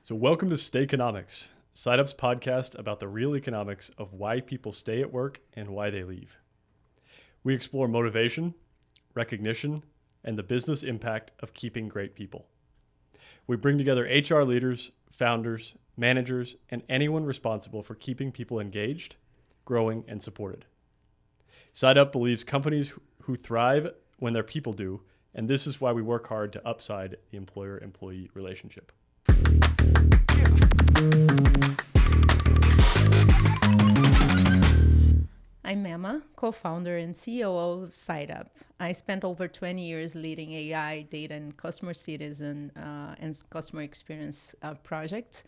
So welcome to Stayconomics, SideUp's podcast about the real economics of why people stay at work and why they leave. We explore motivation, recognition, and the business impact of keeping great people. We bring together HR leaders, founders, managers, and anyone responsible for keeping people engaged, growing, and supported. SideUp believes companies who thrive when their people do, and this is why we work hard to upside the employer-employee relationship. I'm Emma, co-founder and CEO of SideUp. I spent over 20 years leading AI, data, and customer citizen and customer experience projects.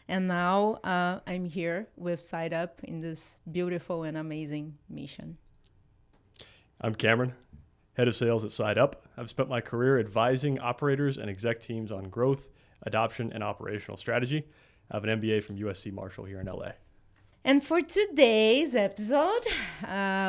And now I'm here with SideUp in this beautiful and amazing mission. I'm Cameron, head of sales at SideUp. I've spent my career advising operators and exec teams on growth, adoption, and operational strategy. I have an MBA from USC Marshall here in LA. And for today's episode,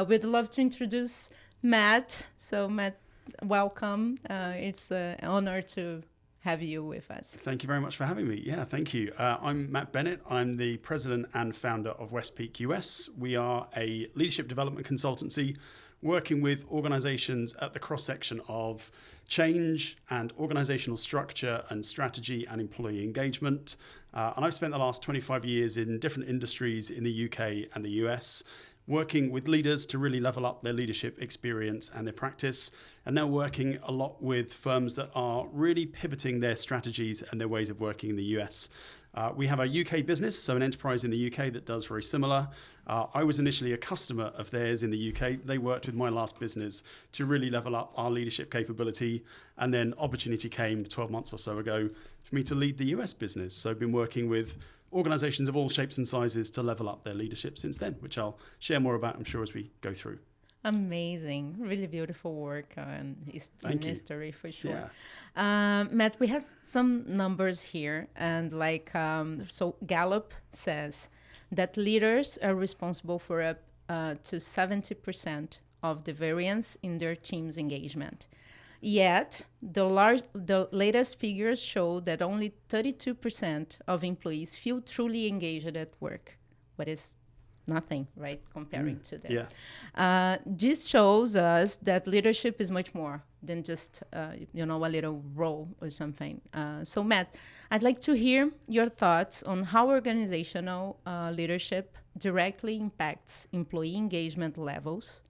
we'd love to introduce Matt. So Matt, welcome. It's an honor to have you with us. Thank you very much for having me. Yeah, thank you. I'm Matt Bennett. I'm the president and founder of West Peak US. We are a leadership development consultancy working with organizations at the cross-section of change and organizational structure and strategy and employee engagement. And I've spent the last 25 years in different industries in the UK and the US, working with leaders to really level up their leadership experience and their practice, and now working a lot with firms that are really pivoting their strategies and their ways of working in the US. We have a UK business, so an enterprise in the UK that does very similar. I was initially a customer of theirs in the UK. They worked with my last business to really level up our leadership capability. And then opportunity came 12 months or so ago for me to lead the US business. So I've been working with organizations of all shapes and sizes to level up their leadership since then, which I'll share more about, I'm sure, as we go through. Amazing. Really beautiful work and history for sure. Yeah. Matt, we have some numbers here. And so Gallup says that leaders are responsible for up to 70% of the variance in their team's engagement. Yet, the latest figures show that only 32% of employees feel truly engaged at work. What is nothing, right, comparing to that. Yeah. This shows us that leadership is much more than just, a little role or something. So Matt, I'd like to hear your thoughts on how organizational leadership directly impacts employee engagement levels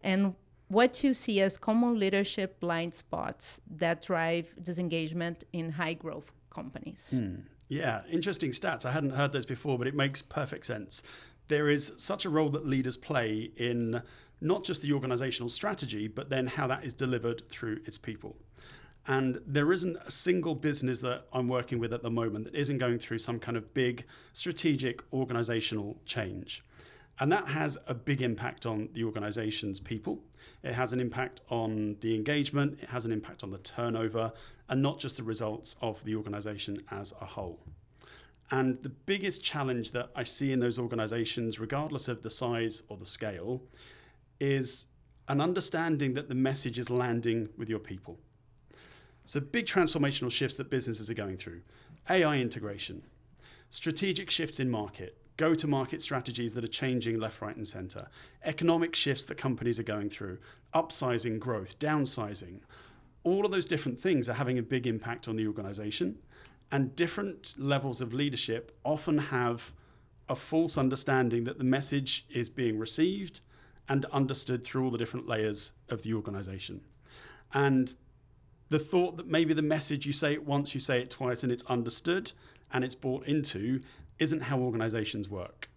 and what you see as common leadership blind spots that drive disengagement in high growth companies. Yeah, interesting stats. I hadn't heard those before, but it makes perfect sense. There is such a role that leaders play in not just the organizational strategy, but then how that is delivered through its people. And there isn't a single business that I'm working with at the moment that isn't going through some kind of big strategic organizational change. And that has a big impact on the organization's people. It has an impact on the engagement. It has an impact on the turnover, and not just the results of the organization as a whole. And the biggest challenge that I see in those organizations, regardless of the size or the scale, is an understanding that the message is landing with your people. So big transformational shifts that businesses are going through. AI integration, strategic shifts in market, go-to-market strategies that are changing left, right, and center, economic shifts that companies are going through, upsizing growth, downsizing. All of those different things are having a big impact on the organization. And different levels of leadership often have a false understanding that the message is being received and understood through all the different layers of the organization. And the thought that maybe the message, you say it once, you say it twice, and it's understood and it's bought into isn't how organizations work.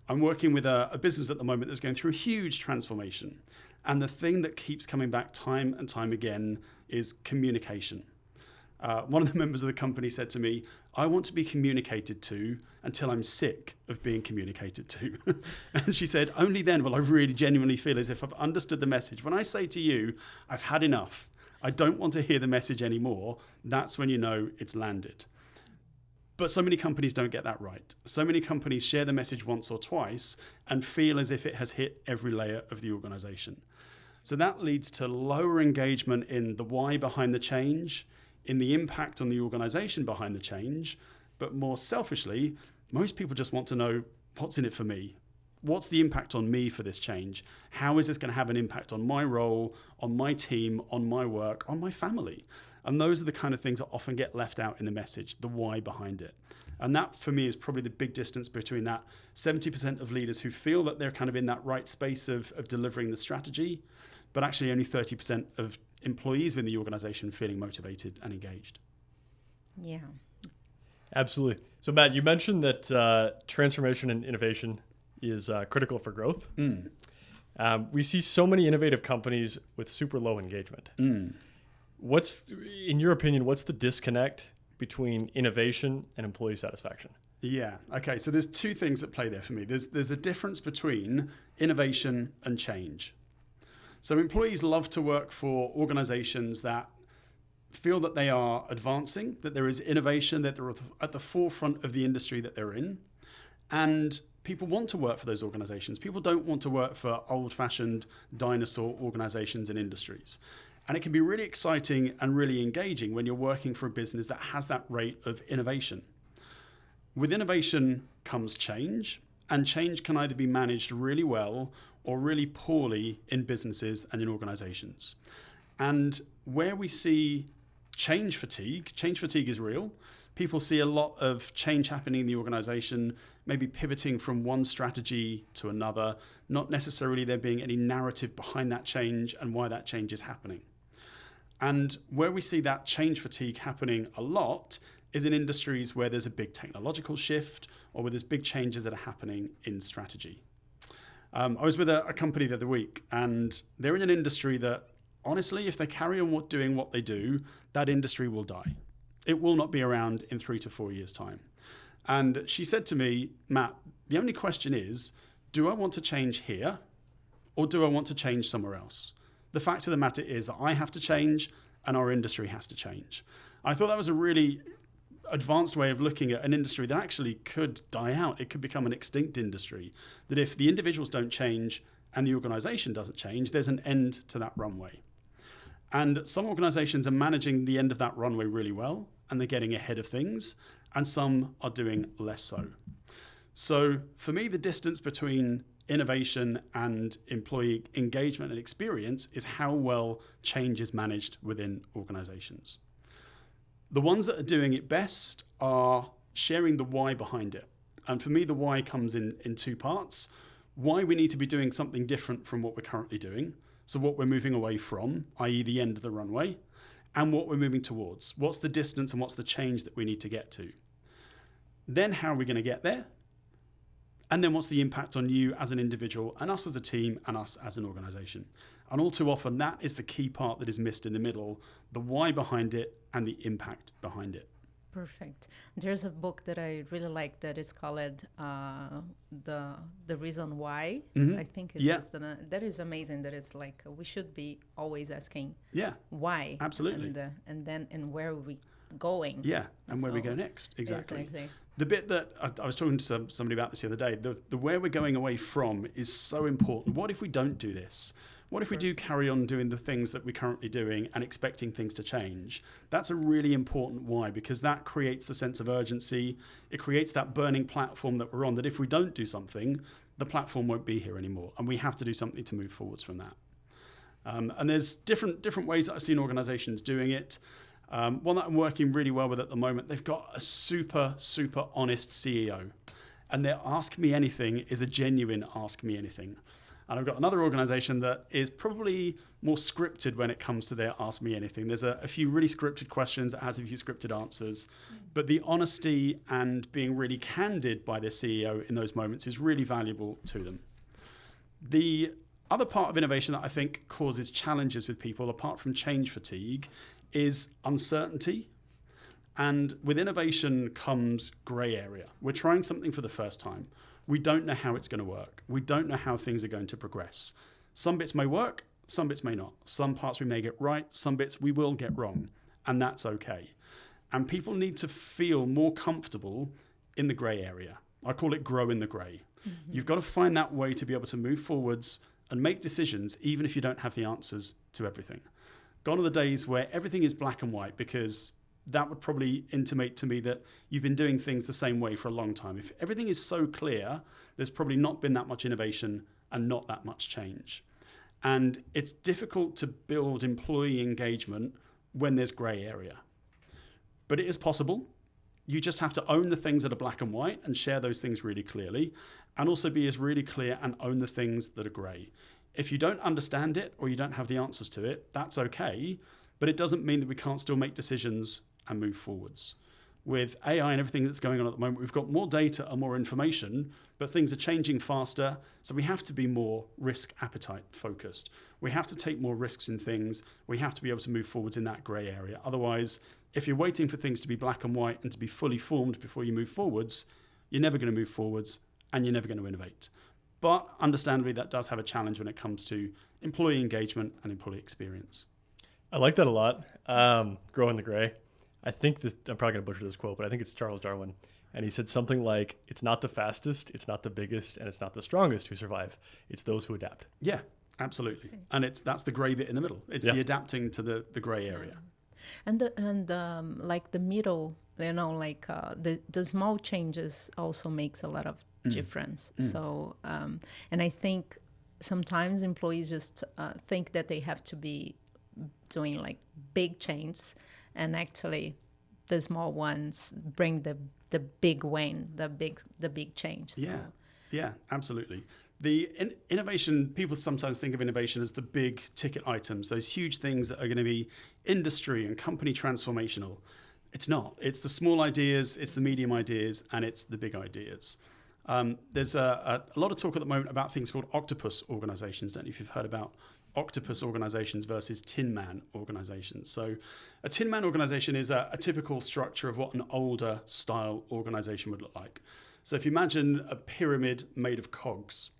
I'm working with a business at the moment that's going through a huge transformation. And the thing that keeps coming back time and time again is communication. One of the members of the company said to me, I want to be communicated to until I'm sick of being communicated to. And she said, only then will I really genuinely feel as if I've understood the message. When I say to you, I've had enough, I don't want to hear the message anymore, that's when you know it's landed. But so many companies don't get that right. So many companies share the message once or twice and feel as if it has hit every layer of the organization. So that leads to lower engagement in the why behind the change, in the impact on the organization behind the change, But more selfishly, most people just want to know, what's in it for me? What's the impact on me for this change? How is this going to have an impact on my role, on my team, on my work, on my family? And those are the kind of things that often get left out in the message, the why behind it. And that, for me, is probably the big distance between that 70% of leaders who feel that they're kind of in that right space of delivering the strategy, but actually only 30% of employees within the organization feeling motivated and engaged. Yeah. Absolutely. So, Matt, you mentioned that transformation and innovation is critical for growth. We see so many innovative companies with super low engagement. What's, in your opinion, what's the disconnect between innovation and employee satisfaction? Yeah. Okay. So there's two things that play there for me. There's a difference between innovation and change. So employees love to work for organizations that feel that they are advancing, that there is innovation, that they're at the forefront of the industry that they're in. And people want to work for those organizations. People don't want to work for old-fashioned dinosaur organizations and industries. And it can be really exciting and really engaging when you're working for a business that has that rate of innovation. With innovation comes change, and change can either be managed really well or really poorly in businesses and in organizations. And where we see change fatigue is real. People see a lot of change happening in the organization, maybe pivoting from one strategy to another, not necessarily there being any narrative behind that change and why that change is happening. And where we see that change fatigue happening a lot is in industries where there's a big technological shift or where there's big changes that are happening in strategy. I was with a company the other week, and they're in an industry that, honestly, if they carry on doing what they do, that industry will die. It will not be around in 3 to 4 years' time. And she said to me, Matt, the only question is, do I want to change here or do I want to change somewhere else? The fact of the matter is that I have to change and our industry has to change. I thought that was a really advanced way of looking at an industry that actually could die out. It could become an extinct industry. That if the individuals don't change and the organization doesn't change, there's an end to that runway. And some organizations are managing the end of that runway really well, and they're getting ahead of things, and some are doing less so. So for me, the distance between innovation and employee engagement and experience is how well change is managed within organizations. The ones that are doing it best are sharing the why behind it. And for me, the why comes in two parts. Why we need to be doing something different from what we're currently doing. So what we're moving away from, i.e. the end of the runway, and what we're moving towards. What's the distance and what's the change that we need to get to? Then how are we going to get there? And then what's the impact on you as an individual and us as a team and us as an organization? And all too often, that is the key part that is missed in the middle, the why behind it and the impact behind it. Perfect. There's a book that I really like that is called The Reason Why. I think it's that is amazing. That is like we should be always asking why. Absolutely. And where are we going? Yeah, and where we go next. Exactly. The bit that I was talking to somebody about this the other day, the where we're going away from is so important. What if we don't do this? What if we do carry on doing the things that we're currently doing and expecting things to change? That's a really important why, because that creates the sense of urgency. It creates that burning platform that we're on, that if we don't do something, the platform won't be here anymore. And we have to do something to move forwards from that. And there's different ways that I've seen organizations doing it. One that I'm working really well with at the moment, they've got a super, super honest CEO. And their Ask Me Anything is a genuine Ask Me Anything. And I've got another organization that is probably more scripted when it comes to their Ask Me Anything. There's a few really scripted questions that has a few scripted answers. But the honesty and being really candid by their CEO in those moments is really valuable to them. The other part of innovation that I think causes challenges with people, apart from change fatigue, is uncertainty. And with innovation comes gray area. We're trying something for the first time. We don't know how it's going to work. We don't know how things are going to progress. Some bits may work, some bits may not. Some parts we may get right, some bits we will get wrong, and that's okay. And people need to feel more comfortable in the gray area. I call it grow in the gray. Mm-hmm. You've got to find that way to be able to move forwards and make decisions, even if you don't have the answers to everything. Gone are the days where everything is black and white, because that would probably intimate to me that you've been doing things the same way for a long time. If everything is so clear, there's probably not been that much innovation and not that much change. And it's difficult to build employee engagement when there's gray area. But it is possible. You just have to own the things that are black and white and share those things really clearly, and also be as really clear and own the things that are gray. If you don't understand it or you don't have the answers to it, that's okay, but it doesn't mean that we can't still make decisions and move forwards. With AI and everything that's going on at the moment, we've got more data and more information, but things are changing faster, so we have to be more risk appetite focused. We have to take more risks in things. We have to be able to move forwards in that grey area. Otherwise, if you're waiting for things to be black and white and to be fully formed before you move forwards, you're never going to move forwards and you're never going to innovate. But understandably, that does have a challenge when it comes to employee engagement and employee experience. I like that a lot. Growing the gray. I think that I'm probably going to butcher this quote, but I think it's Charles Darwin. And he said something like, it's not the fastest, it's not the biggest, and it's not the strongest who survive. It's those who adapt. Yeah, absolutely. And that's the grey bit in the middle. It's the adapting to the grey area. And like the middle, the small changes also makes a lot of difference. So, and I think sometimes employees just think that they have to be doing like big changes, and actually the small ones bring the big win, the big change. Yeah, absolutely. The innovation, people sometimes think of innovation as the big ticket items, those huge things that are going to be industry and company transformational. It's not. It's the small ideas, it's the medium ideas, and it's the big ideas. There's a lot of talk at the moment about things called octopus organizations. Don't know if you've heard about octopus organizations versus Tin Man organizations. So a Tin Man organization is a typical structure of what an older style organization would look like. So if you imagine a pyramid made of cogs,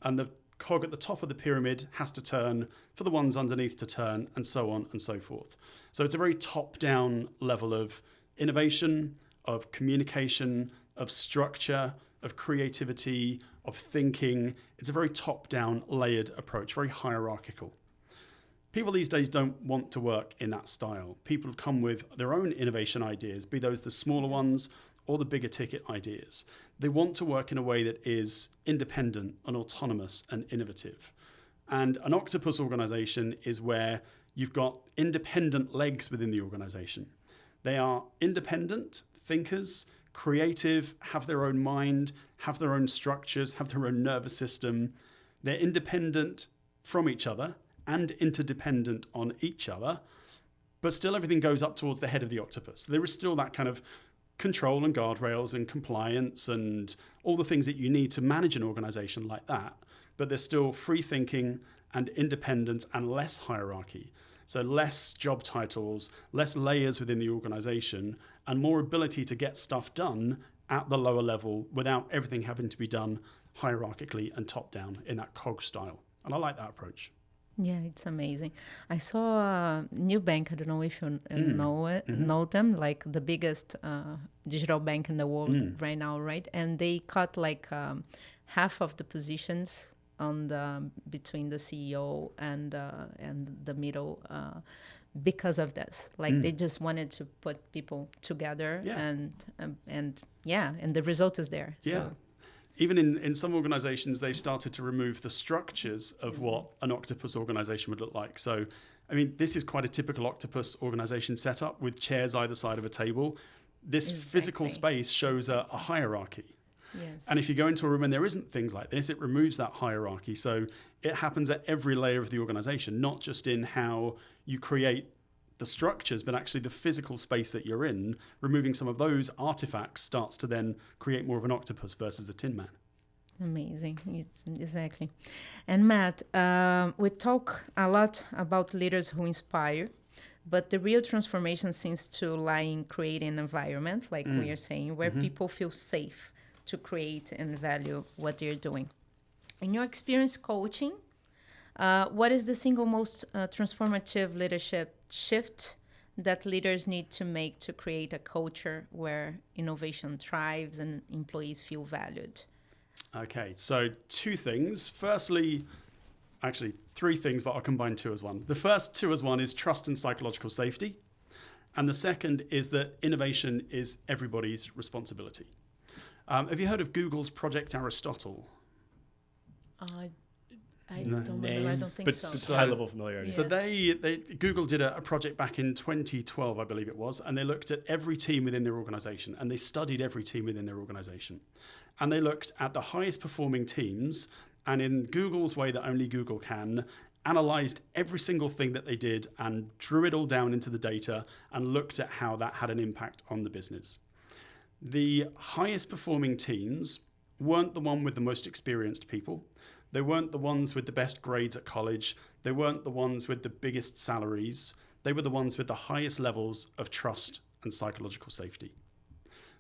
and the cog at the top of the pyramid has to turn for the ones underneath to turn, and so on and so forth. So it's a very top-down level of innovation, of communication, of structure, of creativity, of thinking. It's a very top-down layered approach, very hierarchical. People these days don't want to work in that style. People have come with their own innovation ideas, be those the smaller ones or the bigger ticket ideas. They want to work in a way that is independent and autonomous and innovative. And an octopus organization is where you've got independent legs within the organization. They are independent thinkers, creative, have their own mind, have their own structures, have their own nervous system. They're independent from each other and interdependent on each other, but still everything goes up towards the head of the octopus. There is still that kind of control and guardrails and compliance and all the things that you need to manage an organization like that, but there's still free thinking and independence and less hierarchy. So less job titles, less layers within the organization, and more ability to get stuff done at the lower level without everything having to be done hierarchically and top down in that cog style. And I like that approach. Yeah, it's amazing. I saw a new bank. I don't know if you know them, like the biggest digital bank in the world right now, right? And they cut like half of the positions on between the CEO and the middle because of this. Like they just wanted to put people together, and the result is there. Yeah. So. Even in some organizations, they've started to remove the structures of what an octopus organization would look like. So, I mean, this is quite a typical octopus organization setup with chairs either side of a table. This physical space shows a hierarchy. Yes. And if you go into a room and there isn't things like this, it removes that hierarchy. So it happens at every layer of the organization, not just in how you create the structures, but actually the physical space that you're in. Removing some of those artifacts starts to then create more of an octopus versus a Tin Man. Amazing. Exactly. And Matt, we talk a lot about leaders who inspire, but the real transformation seems to lie in creating an environment, like we are saying, where people feel safe to create and value what they're doing. In your experience coaching, what is the single most transformative leadership shift that leaders need to make to create a culture where innovation thrives and employees feel valued? Okay, so two things. Firstly, actually three things, but I'll combine two as one. The first two as one is trust and psychological safety. And the second is that innovation is everybody's responsibility. Have you heard of Google's Project Aristotle? I don't remember. I don't think but so. it's high level familiarity. So Google did a project back in 2012, I believe it was, and they looked at every team within their organization, and they studied every team within their organization. And they looked at the highest performing teams, and in Google's way that only Google can, analyzed every single thing that they did and drew it all down into the data and looked at how that had an impact on the business. The highest performing teams weren't the one with the most experienced people. They weren't the ones with the best grades at college. They weren't the ones with the biggest salaries. They were the ones with the highest levels of trust and psychological safety.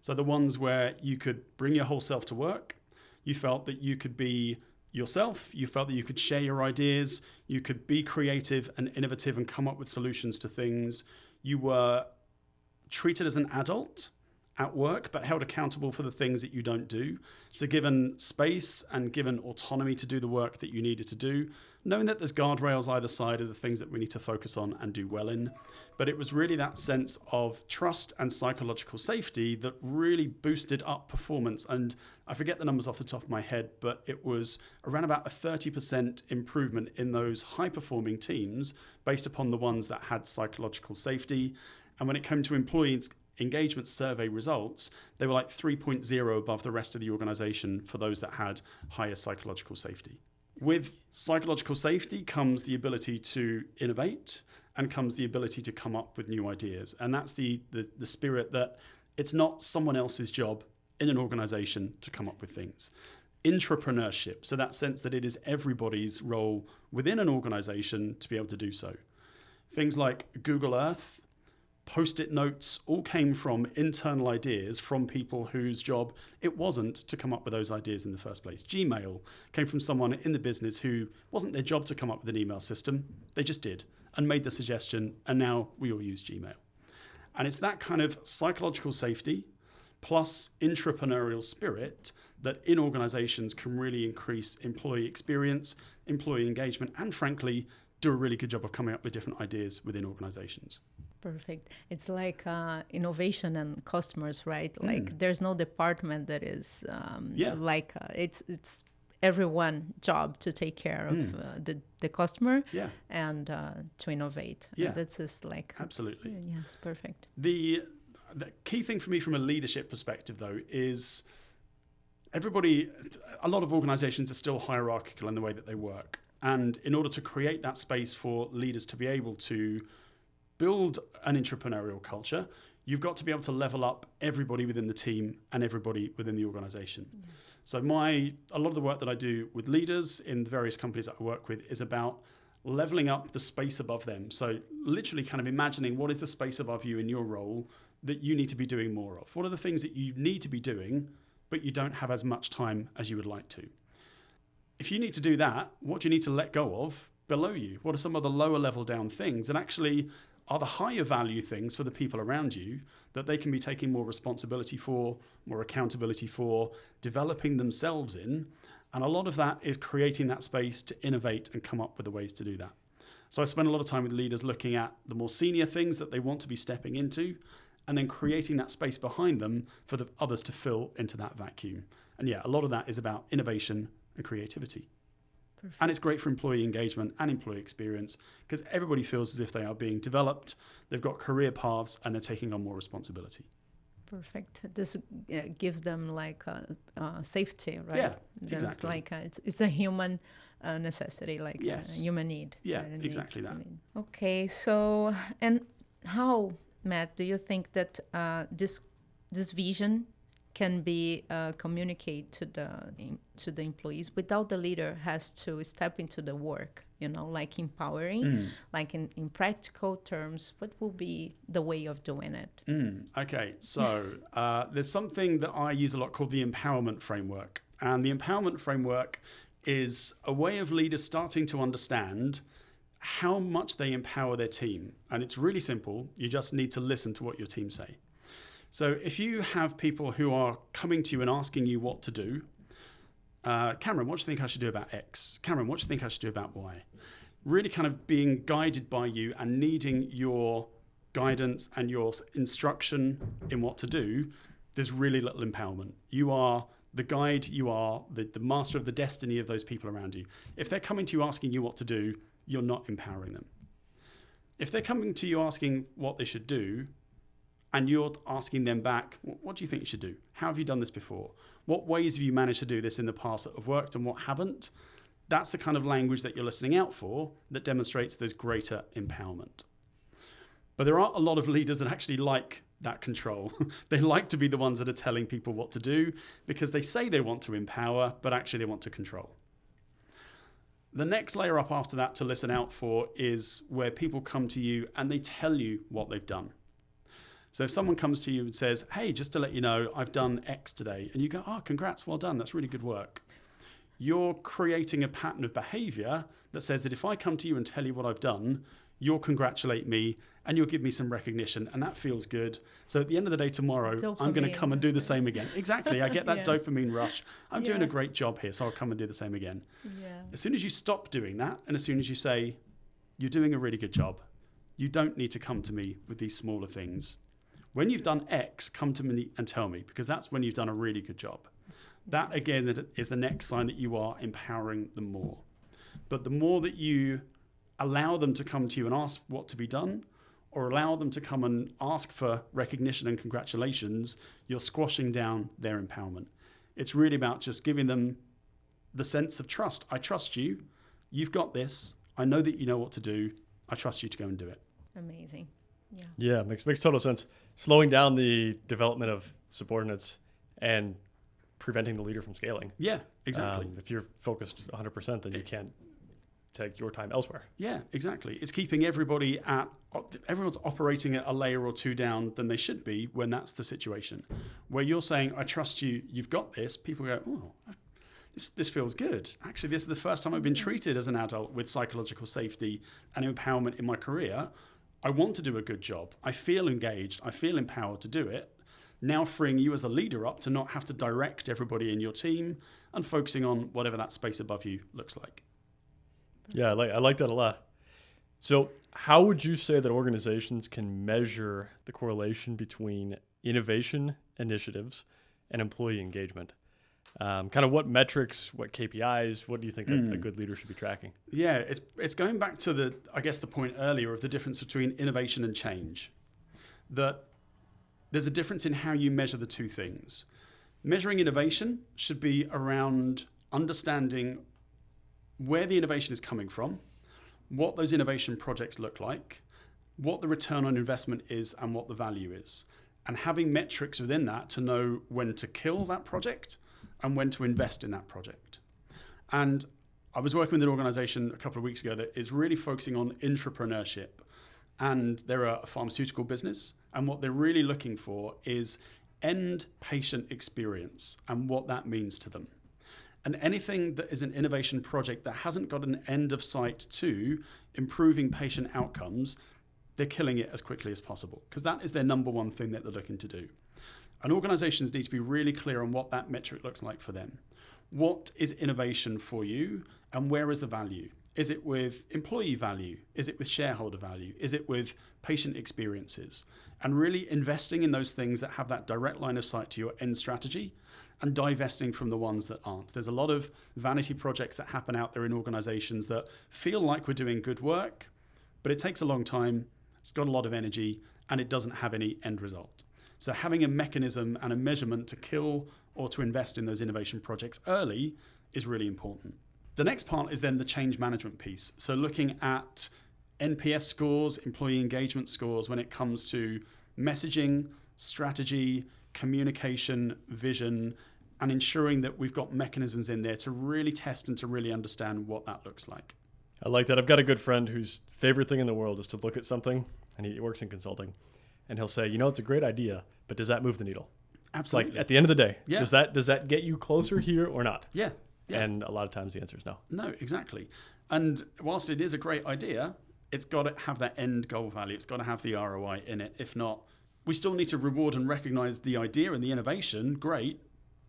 So the ones where you could bring your whole self to work, you felt that you could be yourself, you felt that you could share your ideas, you could be creative and innovative and come up with solutions to things. You were treated as an adult at work, but held accountable for the things that you don't do. So given space and given autonomy to do the work that you needed to do, knowing that there's guardrails either side of the things that we need to focus on and do well in. But it was really that sense of trust and psychological safety that really boosted up performance. And I forget the numbers off the top of my head, but it was around about a 30% improvement in those high-performing teams based upon the ones that had psychological safety. And when it came to employees' engagement survey results, they were like 3.0 above the rest of the organization for those that had higher psychological safety. With psychological safety comes the ability to innovate and comes the ability to come up with new ideas. And that's the spirit that it's not someone else's job in an organization to come up with things. Intrapreneurship, so that sense that it is everybody's role within an organization to be able to do so. Things like Google Earth, Post-it notes all came from internal ideas from people whose job it wasn't to come up with those ideas in the first place. Gmail came from someone in the business who wasn't their job to come up with an email system. They just did and made the suggestion, and now we all use Gmail. And it's that kind of psychological safety plus intrapreneurial spirit that in organizations can really increase employee experience, employee engagement, and frankly, do a really good job of coming up with different ideas within organizations. Perfect. It's like innovation and customers, right? Like there's no department that is it's everyone's job to take care of the customer and to innovate. Yeah, and that's just like absolutely. Yes, perfect. The key thing for me from a leadership perspective, though, is a lot of organizations are still hierarchical in the way that they work. And in order to create that space for leaders to be able to build an entrepreneurial culture, you've got to be able to level up everybody within the team and everybody within the organization. Yes. So a lot of the work that I do with leaders in the various companies that I work with is about leveling up the space above them. So literally kind of imagining what is the space above you in your role that you need to be doing more of. What are the things that you need to be doing, but you don't have as much time as you would like to? If you need to do that, what do you need to let go of below you? What are some of the lower level down things that actually are the higher value things for the people around you that they can be taking more responsibility for, more accountability for, developing themselves in? And a lot of that is creating that space to innovate and come up with the ways to do that. So I spend a lot of time with leaders looking at the more senior things that they want to be stepping into and then creating that space behind them for the others to fill into that vacuum. And a lot of that is about innovation and creativity. Perfect. And it's great for employee engagement and employee experience because everybody feels as if they are being developed, they've got career paths, and they're taking on more responsibility. Perfect. This gives them like safety, right? Yeah, There's exactly. Like it's a human necessity, like a human need. Yeah, exactly that. Okay, so and how, Matt, do you think that this vision can be communicated to the employees without the leader has to step into the work, like empowering, like in practical terms, what will be the way of doing it? Okay, so there's something that I use a lot called the empowerment framework. And the empowerment framework is a way of leaders starting to understand how much they empower their team. And it's really simple. You just need to listen to what your team say. So if you have people who are coming to you and asking you what to do, Cameron, what do you think I should do about X? Cameron, what do you think I should do about Y? Really kind of being guided by you and needing your guidance and your instruction in what to do, there's really little empowerment. You are the guide, you are the master of the destiny of those people around you. If they're coming to you asking you what to do, you're not empowering them. If they're coming to you asking what they should do, and you're asking them back, what do you think you should do? How have you done this before? What ways have you managed to do this in the past that have worked and what haven't? That's the kind of language that you're listening out for that demonstrates there's greater empowerment. But there are a lot of leaders that actually like that control. They like to be the ones that are telling people what to do because they say they want to empower, but actually they want to control. The next layer up after that to listen out for is where people come to you and they tell you what they've done. So if someone comes to you and says, hey, just to let you know, I've done X today, and you go, oh, congrats, well done, that's really good work. You're creating a pattern of behavior that says that if I come to you and tell you what I've done, you'll congratulate me and you'll give me some recognition, and that feels good. So at the end of the day tomorrow, I'm going to come and do the same again. Exactly, I get that Yes. dopamine rush. I'm doing a great job here, so I'll come and do the same again. Yeah. As soon as you stop doing that, and as soon as you say, you're doing a really good job, you don't need to come to me with these smaller things. When you've done X, come to me and tell me, because that's when you've done a really good job. That, again, is the next sign that you are empowering them more. But the more that you allow them to come to you and ask what to be done, or allow them to come and ask for recognition and congratulations, you're squashing down their empowerment. It's really about just giving them the sense of trust. I trust you. You've got this. I know that you know what to do. I trust you to go and do it. Amazing. Yeah. Yeah, makes total sense. Slowing down the development of subordinates and preventing the leader from scaling. Yeah, exactly. If you're focused 100%, then you can't take your time elsewhere. Yeah, exactly. It's keeping everyone's operating at a layer or two down than they should be when that's the situation. Where you're saying, I trust you, you've got this, people go, oh, this feels good. Actually, this is the first time I've been treated as an adult with psychological safety and empowerment in my career. I want to do a good job. I feel engaged. I feel empowered to do it. Now freeing you as a leader up to not have to direct everybody in your team and focusing on whatever that space above you looks like. Yeah, I like that a lot. So how would you say that organizations can measure the correlation between innovation initiatives and employee engagement? Kind of what metrics, what KPIs, what do you think a good leader should be tracking? Yeah, it's going back to the point earlier of the difference between innovation and change. That there's a difference in how you measure the two things. Measuring innovation should be around understanding where the innovation is coming from, what those innovation projects look like, what the return on investment is and what the value is, and having metrics within that to know when to kill that project and when to invest in that project. And I was working with an organization a couple of weeks ago that is really focusing on intrapreneurship, and they're a pharmaceutical business, and what they're really looking for is end patient experience and what that means to them. And anything that is an innovation project that hasn't got an end of sight to improving patient outcomes, they're killing it as quickly as possible because that is their number one thing that they're looking to do. And organizations need to be really clear on what that metric looks like for them. What is innovation for you and where is the value? Is it with employee value? Is it with shareholder value? Is it with patient experiences? And really investing in those things that have that direct line of sight to your end strategy and divesting from the ones that aren't. There's a lot of vanity projects that happen out there in organizations that feel like we're doing good work, but it takes a long time, it's got a lot of energy, and it doesn't have any end result. So having a mechanism and a measurement to kill or to invest in those innovation projects early is really important. The next part is then the change management piece. So looking at NPS scores, employee engagement scores when it comes to messaging, strategy, communication, vision, and ensuring that we've got mechanisms in there to really test and to really understand what that looks like. I like that. I've got a good friend whose favorite thing in the world is to look at something, and he works in consulting, and he'll say, it's a great idea, but does that move the needle? Absolutely. Like at the end of the day, Yeah. does that get you closer here or not? Yeah. And a lot of times the answer is no. No, exactly. And whilst it is a great idea, it's got to have that end goal value. It's got to have the ROI in it. If not, we still need to reward and recognize the idea and the innovation. Great.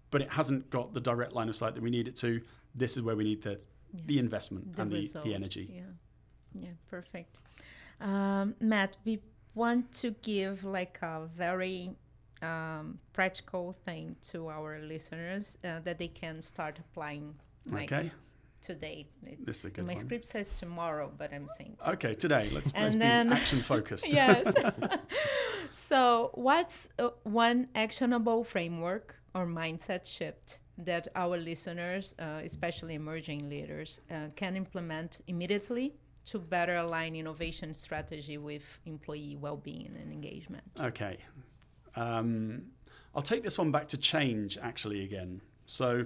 But it hasn't got the direct line of sight that we need it to. This is where we need the investment and the energy. Yeah, perfect. Matt, want to give like a very practical thing to our listeners that they can start applying like today. This is a good My one. script says tomorrow, but I'm saying today. Okay, today. Let's be action focused. Yes. So what's one actionable framework or mindset shift that our listeners, especially emerging leaders, can implement immediately to better align innovation strategy with employee well-being and engagement? Okay. I'll take this one back to change, actually, again. So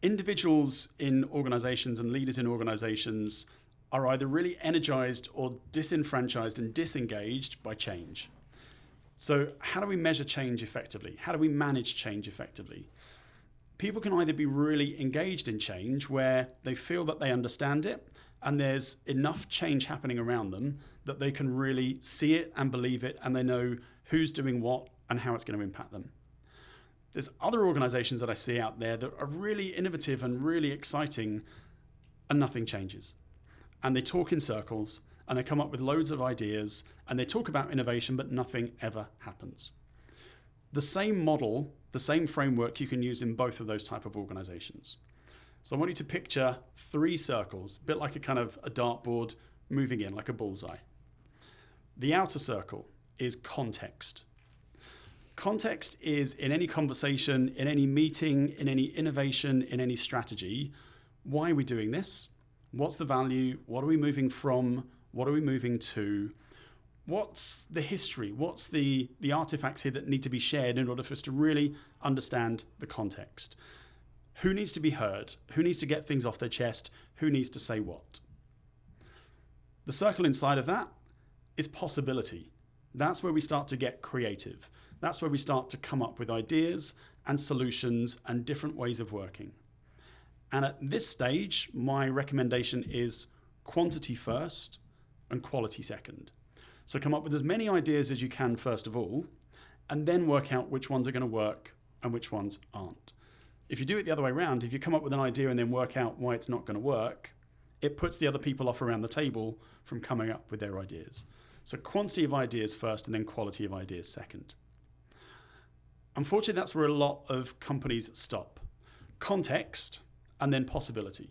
individuals in organizations and leaders in organizations are either really energized or disenfranchised and disengaged by change. So how do we measure change effectively? How do we manage change effectively? People can either be really engaged in change where they feel that they understand it and there's enough change happening around them that they can really see it and believe it and they know who's doing what and how it's going to impact them. There's other organizations that I see out there that are really innovative and really exciting and nothing changes. And they talk in circles and they come up with loads of ideas and they talk about innovation, but nothing ever happens. The same model, the same framework you can use in both of those type of organizations. So I want you to picture 3 circles, a bit like a kind of a dartboard moving in like a bullseye. The outer circle is context. Context is in any conversation, in any meeting, in any innovation, in any strategy. Why are we doing this? What's the value? What are we moving from? What are we moving to? What's the history? What's the artifacts here that need to be shared in order for us to really understand the context? Who needs to be heard? Who needs to get things off their chest? Who needs to say what? The circle inside of that is possibility. That's where we start to get creative. That's where we start to come up with ideas and solutions and different ways of working. And at this stage, my recommendation is quantity first and quality second. So come up with as many ideas as you can first of all, and then work out which ones are going to work and which ones aren't. If you do it the other way around, if you come up with an idea and then work out why it's not going to work, it puts the other people off around the table from coming up with their ideas. So quantity of ideas first and then quality of ideas second. Unfortunately, that's where a lot of companies stop. Context and then possibility.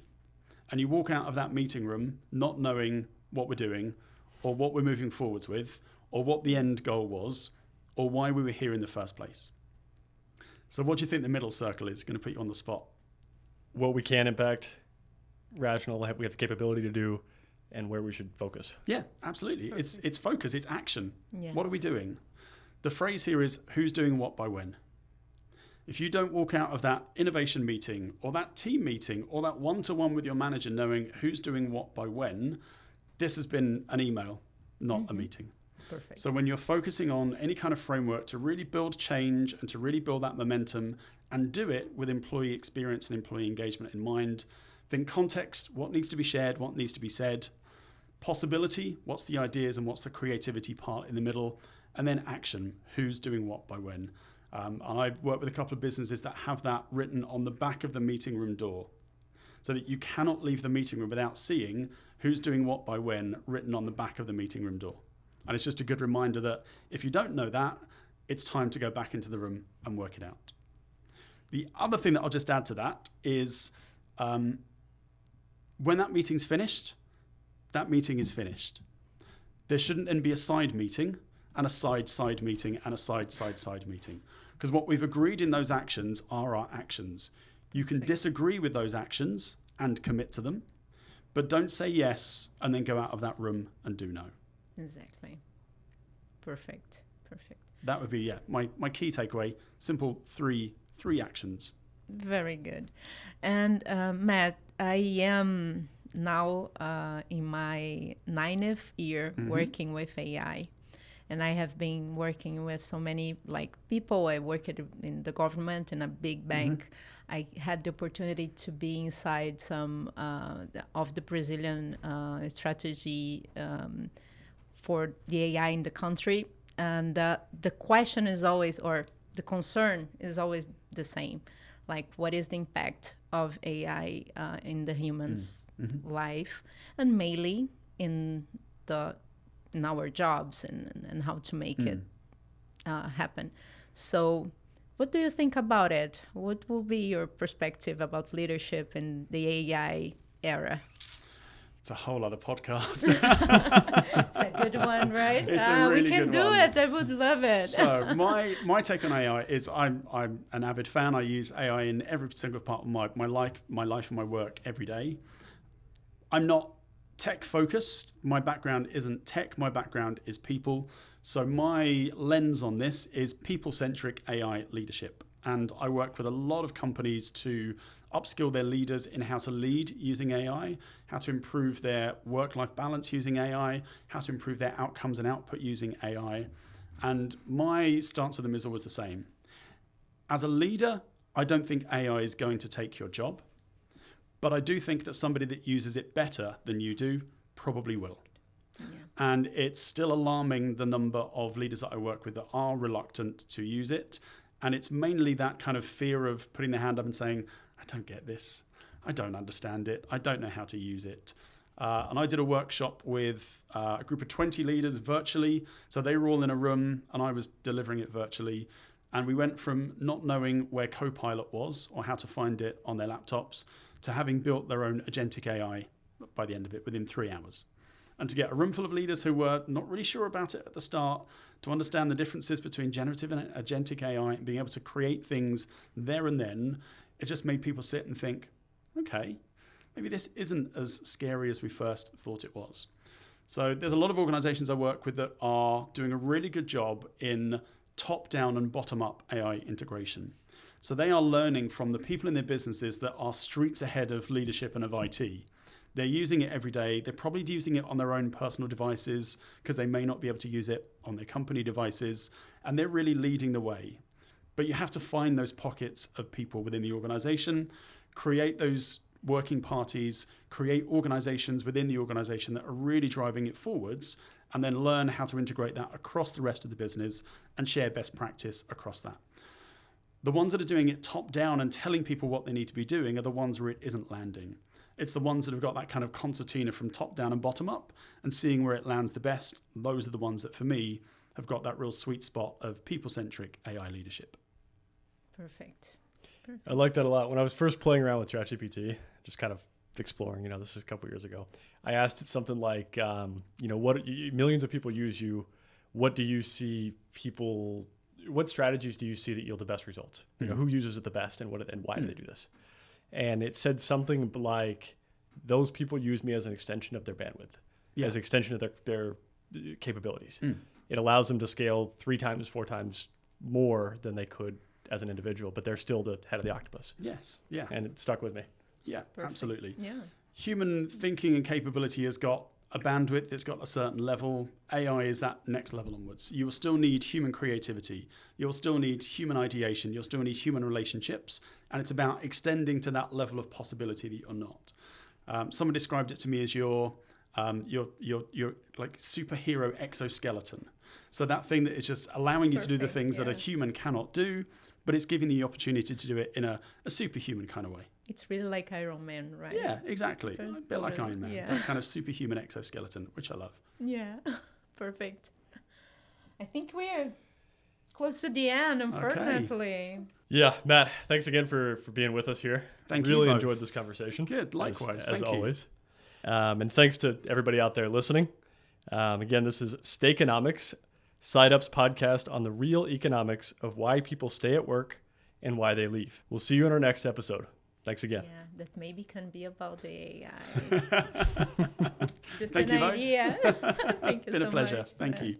And you walk out of that meeting room not knowing what we're doing or what we're moving forwards with or what the end goal was or why we were here in the first place. So what do you think the middle circle is? Going to put you on the spot. What we can impact, rational, we have the capability to do, and where we should focus. Yeah, absolutely. It's focus, it's action. Yes. What are we doing? The phrase here is who's doing what by when. If you don't walk out of that innovation meeting or that team meeting or that one-to-one with your manager knowing who's doing what by when, this has been an email, not a meeting. Perfect. So when you're focusing on any kind of framework to really build change and to really build that momentum and do it with employee experience and employee engagement in mind, think context, what needs to be shared, what needs to be said, possibility, what's the ideas and what's the creativity part in the middle, and then action, who's doing what by when. And I've worked with a couple of businesses that have that written on the back of the meeting room door so that you cannot leave the meeting room without seeing who's doing what by when written on the back of the meeting room door. And it's just a good reminder that if you don't know that, it's time to go back into the room and work it out. The other thing that I'll just add to that is when that meeting's finished, that meeting is finished. There shouldn't then be a side meeting and a side meeting and a side meeting. Because what we've agreed in those actions are our actions. You can disagree with those actions and commit to them, but don't say yes and then go out of that room and do no. Exactly. Perfect. That would be, my key takeaway, simple three actions. Very good. And Matt, I am now in my 9th year working with AI. And I have been working with so many people. I worked in the government in a big bank. I had the opportunity to be inside some of the Brazilian strategy for the AI in the country. And the question is always, or the concern is always the same. What is the impact of AI in the human's life? And mainly in the in our jobs and how to make it happen. So what do you think about it? What will be your perspective about leadership in the AI era? It's a whole other podcast. It's a good one, right? It's a really we can good do one. it. I would love it. So my take on AI is I'm an avid fan. I use AI in every single part of my life and my work every day. I'm not tech focused. My background isn't tech. My background is people. So my lens on this is people-centric AI leadership. And I work with a lot of companies to upskill their leaders in how to lead using AI, how to improve their work-life balance using AI, how to improve their outcomes and output using AI. And my stance to them is always the same. As a leader, I don't think AI is going to take your job, but I do think that somebody that uses it better than you do probably will. Yeah. And it's still alarming the number of leaders that I work with that are reluctant to use it. And it's mainly that kind of fear of putting their hand up and saying, I don't get this. I don't understand it. I don't know how to use it. And I did a workshop with a group of 20 leaders virtually. So they were all in a room and I was delivering it virtually. And we went from not knowing where Copilot was or how to find it on their laptops to having built their own agentic AI by the end of it within 3 hours. And to get a room full of leaders who were not really sure about it at the start, to understand the differences between generative and agentic AI and being able to create things there and then, it just made people sit and think, okay, maybe this isn't as scary as we first thought it was. So there's a lot of organizations I work with that are doing a really good job in top-down and bottom-up AI integration. So they are learning from the people in their businesses that are streets ahead of leadership and of IT. They're using it every day. They're probably using it on their own personal devices because they may not be able to use it on their company devices. And they're really leading the way. But you have to find those pockets of people within the organization, create those working parties, create organizations within the organization that are really driving it forwards, and then learn how to integrate that across the rest of the business and share best practice across that. The ones that are doing it top down and telling people what they need to be doing are the ones where it isn't landing. It's the ones that have got that kind of concertina from top down and bottom up and seeing where it lands the best. Those are the ones that, for me, have got that real sweet spot of people-centric AI leadership. Perfect. I like that a lot. When I was first playing around with ChatGPT, just kind of exploring, this is a couple years ago, I asked it something like, what millions of people use you. What do you see what strategies do you see that yield the best results? Who uses it the best and why do they do this? And it said something like, those people use me as an extension of their bandwidth, as an extension of their capabilities. It allows them to scale 3 times, 4 times more than they could as an individual, but they're still the head of the octopus. Yes. Yeah. And it stuck with me. Yeah, perfect. Absolutely. Yeah. Human thinking and capability has got a bandwidth, it's got a certain level. AI is that next level onwards. You will still need human creativity. You'll still need human ideation. You'll still need human relationships. And it's about extending to that level of possibility that you're not. Someone described it to me as your like superhero exoskeleton. So that thing that is just allowing you to do the things that a human cannot do, but it's giving you the opportunity to do it in a superhuman kind of way. It's really like Iron Man, right? Yeah, exactly. A bit like Iron Man. Yeah. That kind of superhuman exoskeleton, which I love. Yeah, perfect. I think we're close to the end, unfortunately. Okay. Yeah, Matt, thanks again for being with us here. Thank you. Really enjoyed this conversation. Good, likewise. As always. And thanks to everybody out there listening. Again, this is Stayconomics, SideUp's podcast on the real economics of why people stay at work and why they leave. We'll see you in our next episode. Thanks again. Yeah, that maybe can be about the AI. Just Thank an you idea. Thank you so much. Been a pleasure. Thank you.